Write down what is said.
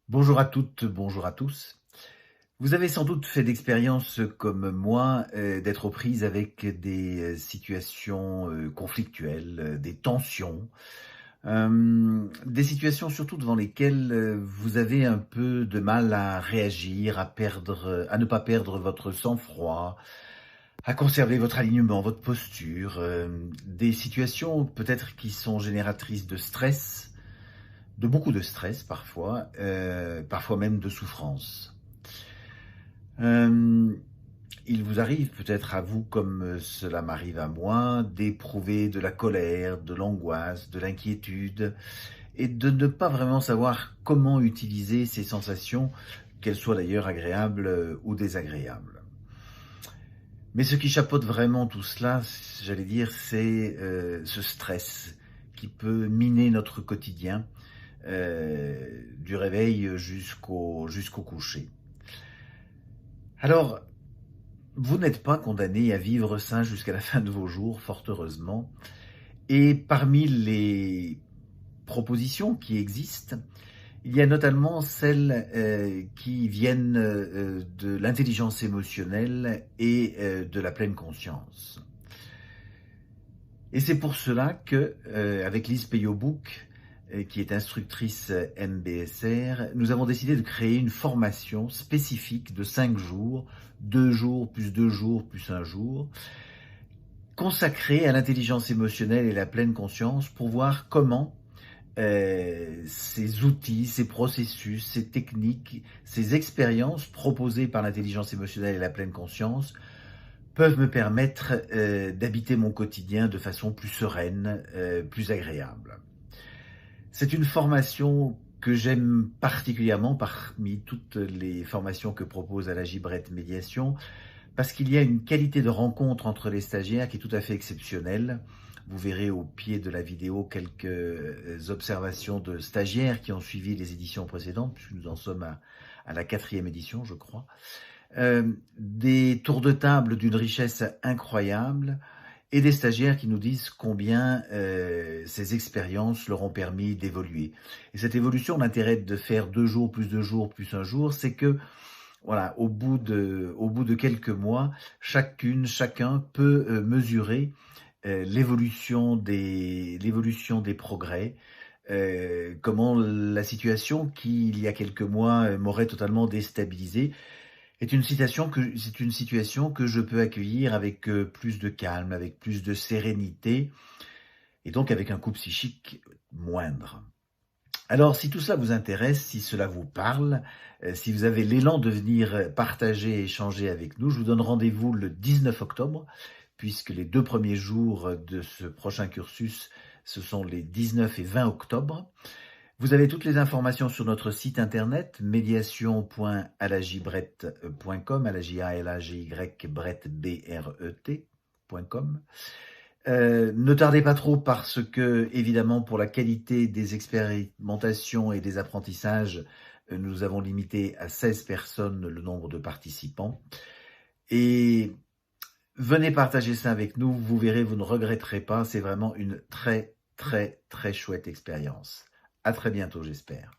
Bonjour à toutes, bonjour à tous. Vous avez sans doute fait l'expérience comme moi, d'être aux prises avec des, situations, conflictuelles, des tensions, des situations surtout devant lesquelles, vous avez un peu de mal à réagir, à ne pas perdre votre sang-froid, à conserver votre alignement, votre posture, des situations peut-être qui sont génératrices de stress, de beaucoup de stress parfois même de souffrance. Hem, il vous arrive peut-être à vous, comme cela m'arrive à moi, d'éprouver de la colère, de l'angoisse, de l'inquiétude et de ne pas vraiment savoir comment utiliser ces sensations, qu'elles soient d'ailleurs agréables, ou désagréables. Mais ce qui chapeaute vraiment tout cela, j'allais dire, c'est, ce stress qui peut miner notre quotidien, du réveil jusqu'au coucher. Alors, vous n'êtes pas condamné à vivre ça jusqu'à la fin de vos jours, fort heureusement. Et parmi les propositions qui existent, il y a notamment celles qui viennent de l'intelligence émotionnelle et de la pleine conscience. Et c'est pour cela que, avec Lise Peyobouk, qui est instructrice MBSR, nous avons décidé de créer une formation spécifique de 5 jours, 2 jours, plus 2 jours, plus 1 jour, consacrée à l'intelligence émotionnelle et la pleine conscience pour voir comment ces outils, ces processus, ces techniques, ces expériences proposées par l'intelligence émotionnelle et la pleine conscience peuvent me permettre d'habiter mon quotidien de façon plus sereine, plus agréable. C'est une formation que j'aime particulièrement parmi toutes les formations que propose Alain Brett Médiation, parce qu'il y a une qualité de rencontre entre les stagiaires qui est tout à fait exceptionnelle. Vous verrez au pied de la vidéo quelques observations de stagiaires qui ont suivi les éditions précédentes, puisque nous en sommes à la 4e édition, je crois. Des tours de table d'une richesse incroyable et des stagiaires qui nous disent combien ces expériences leur ont permis d'évoluer. Et cette évolution, l'intérêt de faire 2 jours, plus 1 jour, c'est que voilà, au bout de quelques mois, chacun peut mesurer l'évolution des progrès, comment la situation qui, il y a quelques mois, m'aurait totalement déstabilisé, c'est une situation que je peux accueillir avec plus de calme, avec plus de sérénité, et donc avec un coût psychique moindre. Alors, si tout cela vous intéresse, si cela vous parle, si vous avez l'élan de venir partager et échanger avec nous, je vous donne rendez-vous le 19 octobre, puisque les 2 premiers jours de ce prochain cursus, ce sont les 19 et 20 octobre. Vous avez toutes les informations sur notre site internet médiation.alagibret.com, alagibret.com. Ne tardez pas trop parce que, évidemment, pour la qualité des expérimentations et des apprentissages, nous avons limité à 16 personnes le nombre de participants. Et venez partager ça avec nous, vous verrez, vous ne regretterez pas, c'est vraiment une très, très, très chouette expérience. À très bientôt, j'espère.